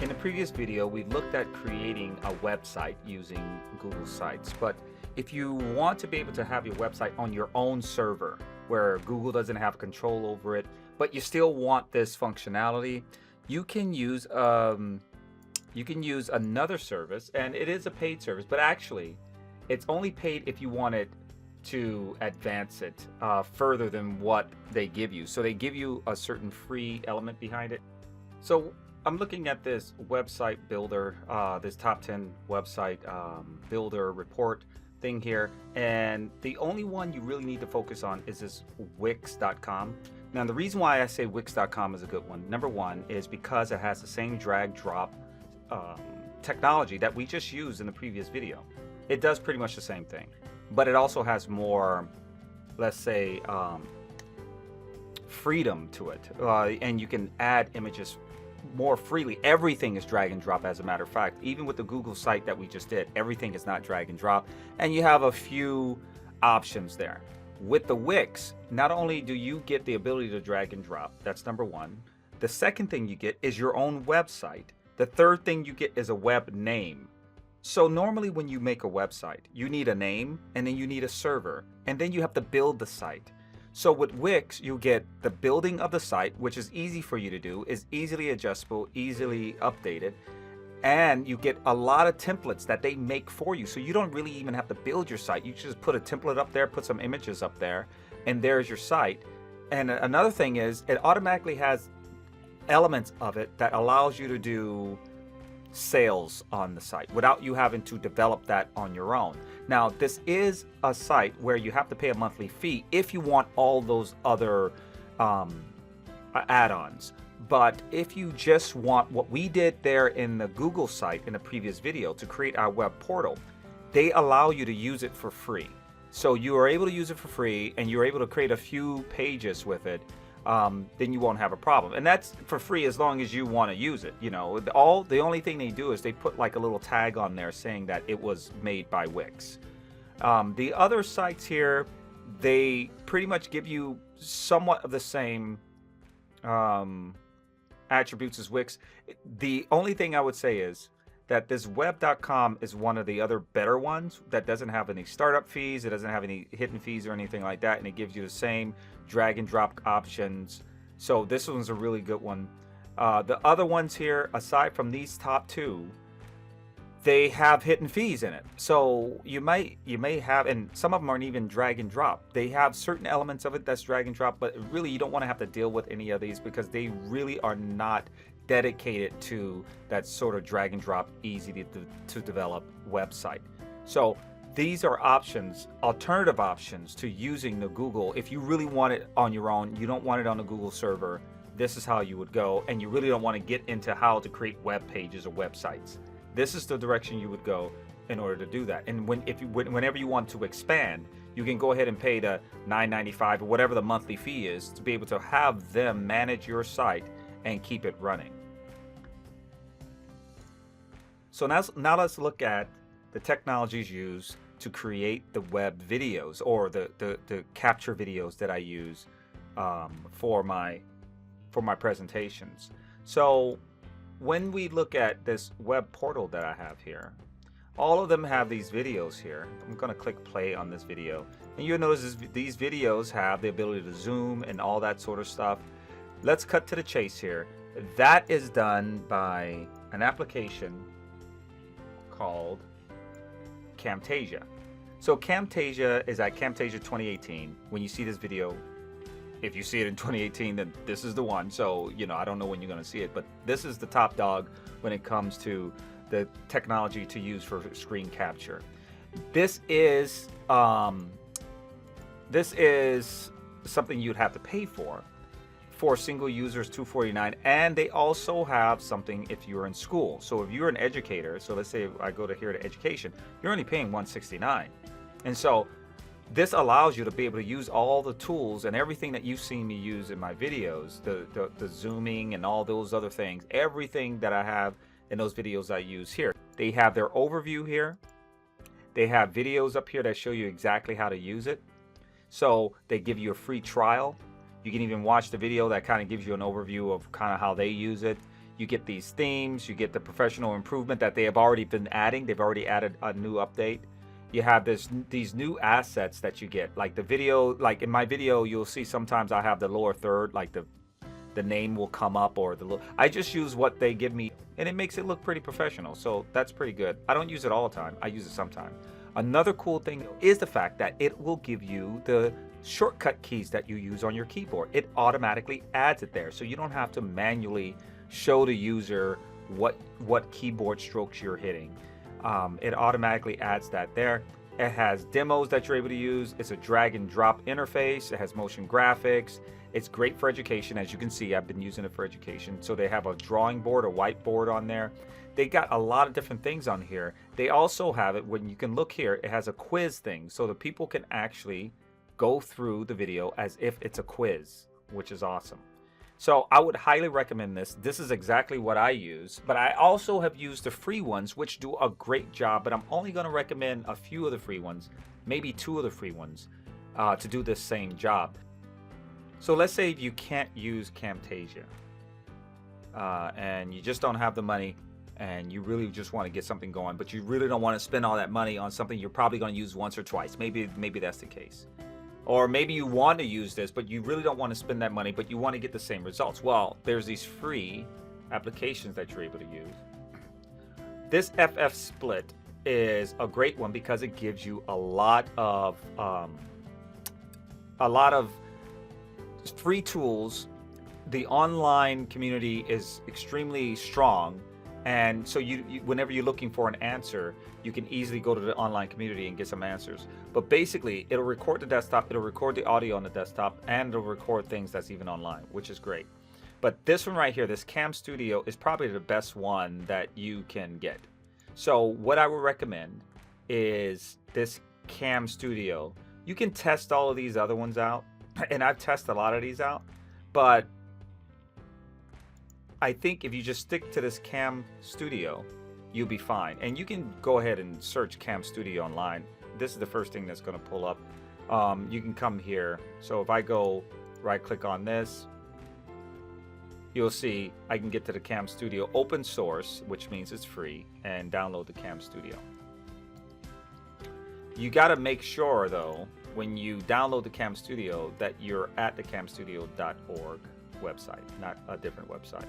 In the previous video, we looked at creating a website using Google Sites, but if you want to be able to have your website on your own server where Google doesn't have control over it, but you still want this functionality, you can use another service, and it is a paid service, but actually it's only paid if you want it to advance it further than what they give you. So they give you a certain free element behind it. So I'm looking at this website builder, this top 10 website builder report thing here, and the only one you really need to focus on is this Wix.com. Now the reason why I say Wix.com is a good one, number one, is because it has the same drag drop technology that we just used in the previous video. It does pretty much the same thing, but it also has more, let's say, freedom to it, and you can add images more freely. Everything is drag and drop, as a matter of fact. Even with the Google site that we just did, everything is not drag and drop, and you have a few options there. With the Wix, not only do you get the ability to drag and drop, that's number one. The second thing you get is your own website. The third thing you get is a web name. So normally when you make a website, you need a name, and then you need a server, and then you have to build the site. So with Wix, you get the building of the site, which is easy for you to do, is easily adjustable, easily updated, and you get a lot of templates that they make for you. So you don't really even have to build your site. You just put a template up there, put some images up there, and there's your site. And another thing is it automatically has elements of it that allows you to do sales on the site without you having to develop that on your own. Now, this is a site where you have to pay a monthly fee if you want all those other add-ons. But if you just want what we did there in the Google site in the previous video to create our web portal, they allow you to use it for free. So you are able to use it for free, and you're able to create a few pages with it. Then you won't have a problem, and that's for free as long as you want to use it. You know, the only thing they do is they put like a little tag on there saying that it was made by Wix. The other sites here, they pretty much give you somewhat of the same attributes as Wix. The only thing I would say is that this web.com is one of the other better ones that doesn't have any startup fees, it doesn't have any hidden fees or anything like that, and it gives you the same drag and drop options. So this one's a really good one. The other ones here, aside from these top two, they have hidden fees in it. So you may have, and some of them aren't even drag and drop. They have certain elements of it that's drag and drop, but really you don't want to have to deal with any of these because they really are not dedicated to that sort of drag and drop, easy to develop website. So these are options, alternative options to using the Google. If you really want it on your own, you don't want it on the Google server, this is how you would go, and you really don't want to get into how to create web pages or websites. This is the direction you would go in order to do that. And whenever you want to expand, you can go ahead and pay the $9.95 or whatever the monthly fee is to be able to have them manage your site and keep it running. So now let's look at the technologies used to create the web videos, or the capture videos that I use for my presentations. So when we look at this web portal that I have here, all of them have these videos here. I'm going to click play on this video, and you'll notice these videos have the ability to zoom and all that sort of stuff. Let's cut to the chase here. That is done by an application called Camtasia. So Camtasia is at Camtasia 2018. When you see this video, if you see it in 2018, then this is the one. So, you know, I don't know when you're going to see it, but this is the top dog when it comes to the technology to use for screen capture. This is something you'd have to pay for single users, $249, and they also have something if you're in school. So if you're an educator, so let's say I go to here to education, you're only paying $169, and so this allows you to be able to use all the tools and everything that you've seen me use in my videos, the zooming and all those other things, everything that I have in those videos I use here. They have their overview here. They have videos up here that show you exactly how to use it. So they give you a free trial. You can even watch the video that kind of gives you an overview of kind of how they use it. You get these themes, you get the professional improvement that they have already been adding. They've already added a new update. You have these new assets that you get, like the video. Like in my video, you'll see sometimes I have the lower third, like the name will come up, or I just use what they give me, and it makes it look pretty professional. So that's pretty good. I don't use it all the time. I use it sometimes. Another cool thing is the fact that it will give you the shortcut keys that you use on your keyboard. It automatically adds it there, so you don't have to manually show the user what keyboard strokes you're hitting. It automatically adds that there. It has demos that you're able to use. It's a drag and drop interface. It has motion graphics. It's great for education. As you can see, I've been using it for education. So they have a drawing board, a whiteboard on there. They got a lot of different things on here. They also have it, when you can look here, it has a quiz thing, so the people can actually go through the video as if it's a quiz, which is awesome. So I would highly recommend this. This is exactly what I use, but I also have used the free ones, which do a great job, but I'm only going to recommend a few of the free ones, maybe 2 of the free ones, to do this same job. So let's say if you can't use Camtasia, and you just don't have the money, and you really just want to get something going, but you really don't want to spend all that money on something you're probably going to use once or twice. Maybe that's the case. Or maybe you want to use this, but you really don't want to spend that money, but you want to get the same results. Well, there's these free applications that you're able to use. This FF Split is a great one because it gives you a lot of free tools. The online community is extremely strong, and so whenever you're looking for an answer, you can easily go to the online community and get some answers. But basically, it'll record the desktop, it'll record the audio on the desktop, and it'll record things that's even online, which is great. But this one right here, this Camstudio, is probably the best one that you can get. So what I would recommend is this Camstudio. You can test all of these other ones out, and I've tested a lot of these out, but I think if you just stick to this Camstudio, you'll be fine. And you can go ahead and search Camstudio online. This is the first thing that's going to pull up. You can come here. So if I go right click on this, you'll see I can get to the Camstudio open source, which means it's free, and download the Camstudio. You got to make sure though, when you download the Camstudio, that you're at the camstudio.org website, not a different website.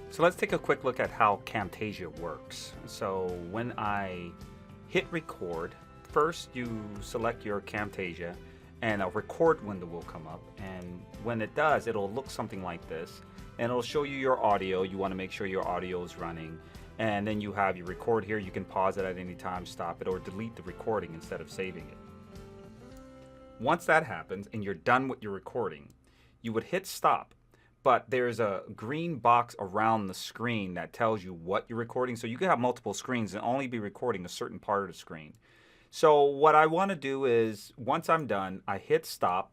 So let's take a quick look at how Camtasia works. So when I hit record, first you select your Camtasia and a record window will come up, and when it does, it'll look something like this, and it'll show you your audio. You want to make sure your audio is running, and then you have your record here. You can pause it at any time, stop it, or delete the recording instead of saving it. Once that happens and you're done with your recording, you would hit stop, but there's a green box around the screen that tells you what you're recording. So you can have multiple screens and only be recording a certain part of the screen. So what I want to do is, once I'm done, I hit stop,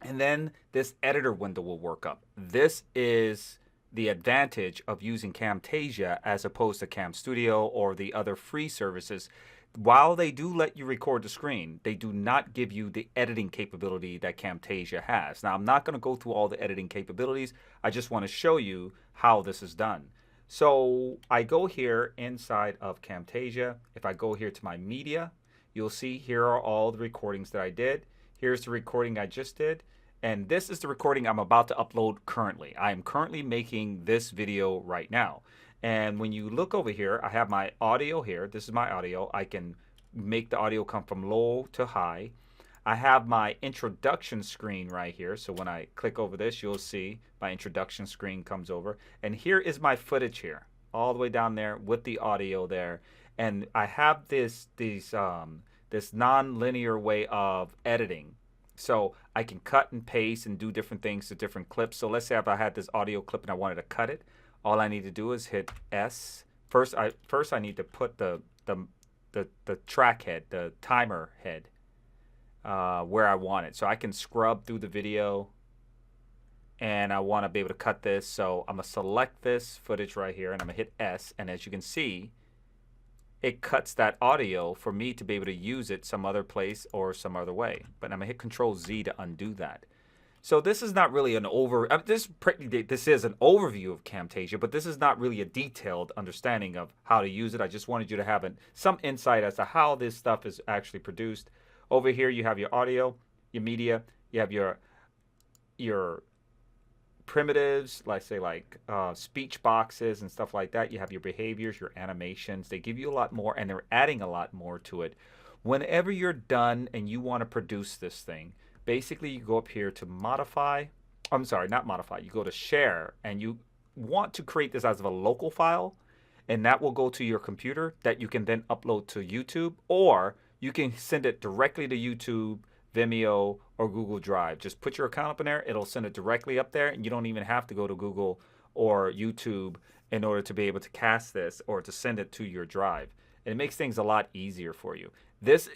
and then this editor window will work up. This is the advantage of using Camtasia as opposed to Camstudio or the other free services. While they do let you record the screen, they do not give you the editing capability that Camtasia has. Now, I'm not going to go through all the editing capabilities. I just want to show you how this is done. So I go here inside of Camtasia. If I go here to my media, you'll see here are all the recordings that I did. Here's the recording I just did. And this is the recording I'm about to upload currently. I am currently making this video right now. And when you look over here, I have my audio here. This is my audio. I can make the audio come from low to high. I have my introduction screen right here. So when I click over this, you'll see my introduction screen comes over. And here is my footage here, all the way down there with the audio there. And I have this non-linear way of editing. So I can cut and paste and do different things to different clips. So let's say if I had this audio clip and I wanted to cut it, all I need to do is hit S. First I need to put the track head, the timer head, where I want it. So I can scrub through the video, and I want to be able to cut this. So I'm going to select this footage right here, and I'm going to hit S. And as you can see, it cuts that audio for me to be able to use it some other place or some other way. But I'm going to hit Control Z to undo that. So this is not really an this is an overview of Camtasia, but this is not really a detailed understanding of how to use it. I just wanted you to have some insight as to how this stuff is actually produced. Over here you have your audio, your media, you have your primitives, like speech boxes and stuff like that. You have your behaviors, your animations. They give you a lot more, and they're adding a lot more to it. Whenever you're done and you want to produce this thing, basically you go up here to modify. I'm sorry, not modify. You go to share, and you want to create this as a local file, and that will go to your computer that you can then upload to YouTube, or you can send it directly to YouTube, Vimeo, or Google Drive. Just put your account up in there. It'll send it directly up there, and you don't even have to go to Google or YouTube in order to be able to cast this or to send it to your drive. And it makes things a lot easier for you. This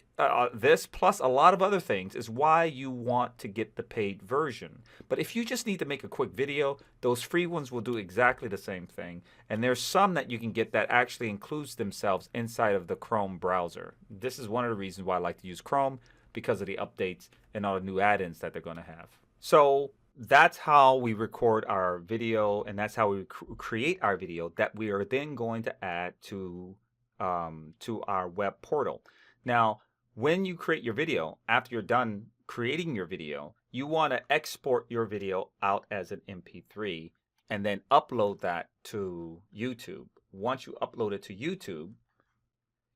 plus a lot of other things is why you want to get the paid version. But if you just need to make a quick video, those free ones will do exactly the same thing. And there's some that you can get that actually includes themselves inside of the Chrome browser. This is one of the reasons why I like to use Chrome, because of the updates and all the new add-ins that they're going to have. So that's how we record our video, and that's how we create our video that we are then going to add to our web portal. Now, when you create your video, after you're done creating your video, you want to export your video out as an MP3 and then upload that to YouTube. Once you upload it to YouTube,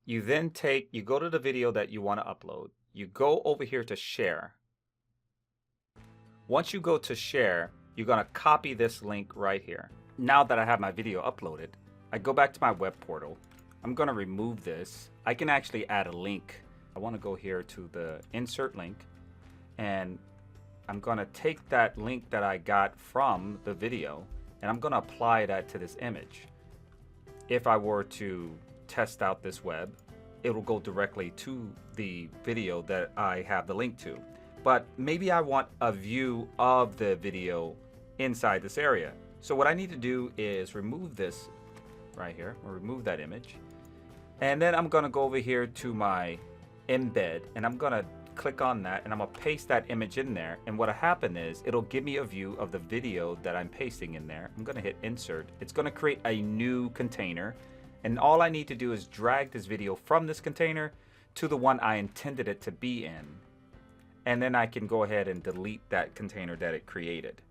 you then you go to the video that you want to upload. You go over here to share. Once you go to share, you're going to copy this link right here. Now that I have my video uploaded, I go back to my web portal. I'm going to remove this. I can actually add a link. I want to go here to the insert link, and I'm going to take that link that I got from the video, and I'm going to apply that to this image. If I were to test out this web, it will go directly to the video that I have the link to. But maybe I want a view of the video inside this area. So what I need to do is remove this right here, or remove that image. And then I'm going to go over here to my embed, and I'm going to click on that, and I'm going to paste that image in there. And what'll happen is it'll give me a view of the video that I'm pasting in there. I'm going to hit insert. It's going to create a new container, and all I need to do is drag this video from this container to the one I intended it to be in. And then I can go ahead and delete that container that it created.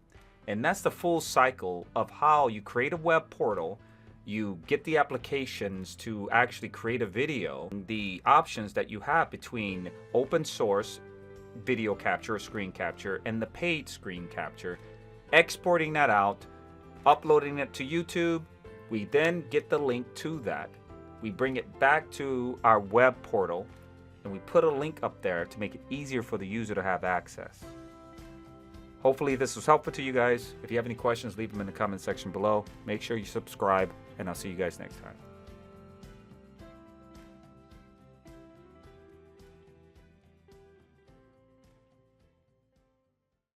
And that's the full cycle of how you create a web portal. You get the applications to actually create a video, the options that you have between open source video capture or screen capture and the paid screen capture, exporting that out, uploading it to YouTube. We then get the link to that. We bring it back to our web portal, and we put a link up there to make it easier for the user to have access. Hopefully this was helpful to you guys. If you have any questions, leave them in the comment section below. Make sure you subscribe, and I'll see you guys next time.